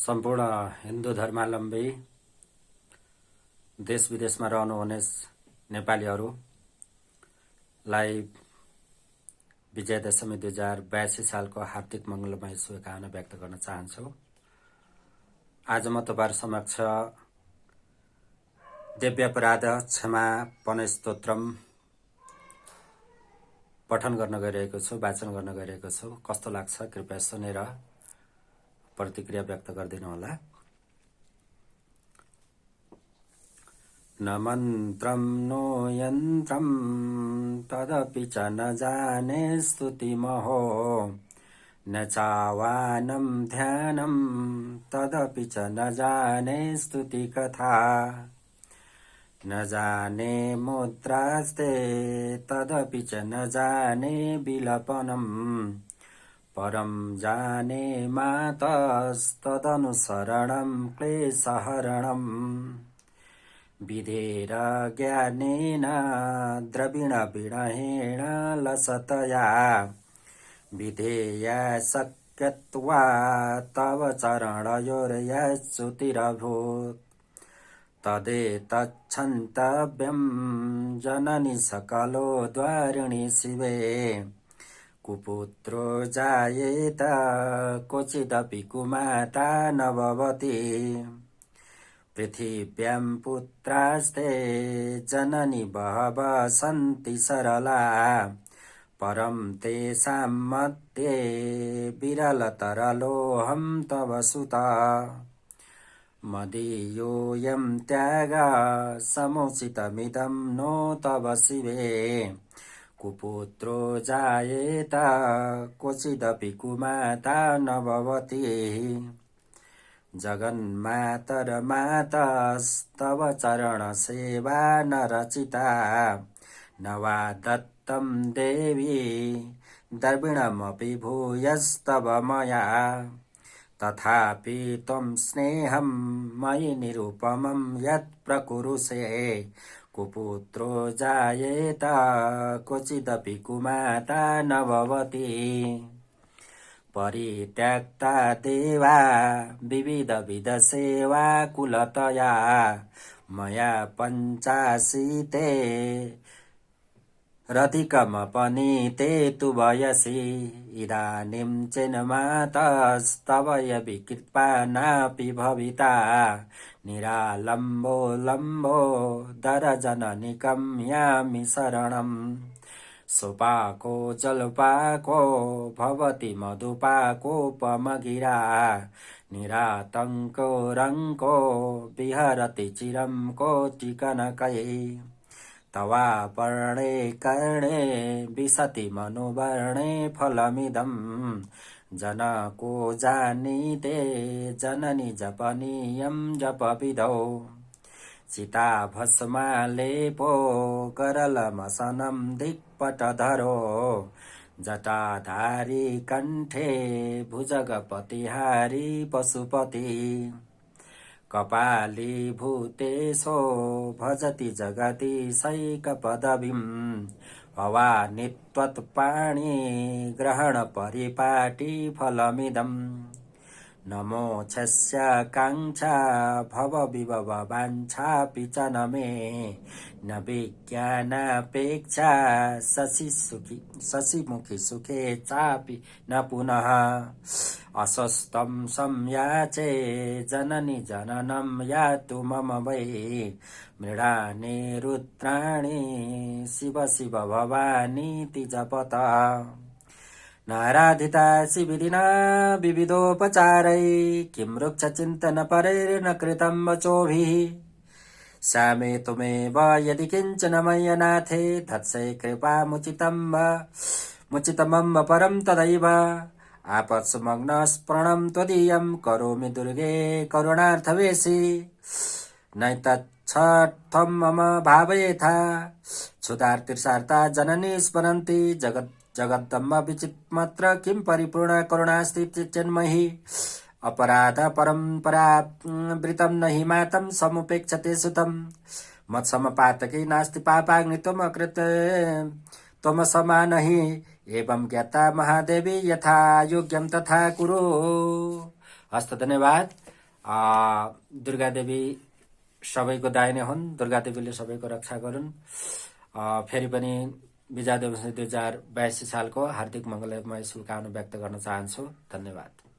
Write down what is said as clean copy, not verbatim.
सम्पूर्ण हिन्दू धर्मावलम्बी देश विदेशमा रहनुहुने नेपालीहरूलाई विजयादशमी 2082 सालको हार्दिक मङ्गलमय शुभकामना व्यक्त गर्न चाहन्छु। आज म तपाईहरु समक्ष दिव्यापराध क्षमापन स्तोत्रम पठन गर्न गइरहेको छु, वाचन गर्न गइरहेको छु। कस्तो लाग्छ कृपया सुनेर प्रतिक्रिया व्यक्त गरिदिनु होला। न मन्त्रं नो यन्त्रं तदपि च न जाने स्तुतिमहो न चावानं ध्यानं तदपि च न जाने स्तुतिकथा न जाने मुद्रास्ते तदपि च न जाने विलपनं परं जाने मातस्तदनुसरणं क्लेशहरणम् विधेर ज्ञानेन द्रविणविणहेण लसतया विधेया शक्यत्वा तव चरणयोर्यच्युतिरभूत् तदेतच्छन्तव्यं जननि सकलो द्वारिणि शिवे कुपुत्रो जायेत क्वचिदपि कुमाता न भवति पृथिव्यां पुत्रास्ते जननि बहवः सन्ति सरला परं तेषां मध्ये विरलतरलोऽहं तव सुता मदीयोऽयं त्यागः समुचितमिदं नो तव शिवे कुपुत्रो जायेत क्वचिदपि कुमाता न भवति जगन्मातरमातस्तव चरणसेवा न रचिता न वा दत्तं देवी द्रविणमपि भूयस्तव मया तथापि त्वं स्नेहं मयि निरुपमं यत् प्रकुरुषे कुपुत्रो जायेत क्वचिदपि कुमाता न भवति परित्यक्ता देवा विविधविधसेवा कुलतया मया पञ्चाशीते रधिकमपनीते तु वयसि इदानीं चिन्मातस्तव यविकृत्वा नापि भविता निरालम्बो लम्बो दरजननिकं यामि शरणम् सुपाको जलपाको भवति मधुपाकोपमगिरा निरातङ्को रङ्को विहरति चिरं कोटिकनकै तवापर्णे कर्णे विशति मनुवर्णे फलमिदं जनको जानीते जननि जपनीयं जपविधौ चिताभस्मालेपो करलमसनं दिक्पटधरो जटाधारी कण्ठे भुजगपतिहारी पशुपति कपाली भूतेशो भजति जगदीशैकपदवीं भवानि त्वत्पाणि ग्रहणपरिपाटी फलमिदम् न मोक्षस्य काङ्क्षा भवविभववाञ्छापि च न मे न विज्ञानापेक्षा शशिमुखि सुखे चापि न पुनः अस्वस्थं संयाचे जननि जननं यातु मम वै मृडानि रुद्राणि शिव शिव भवानीति जपता नाराधिता शिविधिना विविधोपचारै किं वृक्षचिन्तनपरैर्न कृतं वचोभिः श्यामे त्वमेव यदि किञ्चन मय्यनाथे धत्से कृपामुचितमम्ब परं तदैव आपत्सुमग्नस्मरणं त्वदीयं करोमि दुर्गे करुणार्थवेशि नैतच्छठं मम भावयेथा क्षुधार्तिर्षार्ता जननी स्मरन्ति जगदम्ब विचित्मत्र किं परिपूर्ण करुणास्ति चिन्मयि अपराध परम्परावृतं न हि मातं समुपेक्षते सुतं मत्समपातकी नास्ति पापाग्नि त्वमकृत त्वमसमान हि एवं ज्ञाता महादेवी यथा योग्यं तथा कुरु हस्त धन्यवाद। दुर्गा देवी सबैको दाहिने हुन्, दुर्गा देवीले सबैको रक्षा गरून्। फेरि पनि विजया दशमी 2082 सालको हार्दिक मङ्गलमय शुभकामना व्यक्त गर्न चाहन्छु। धन्यवाद।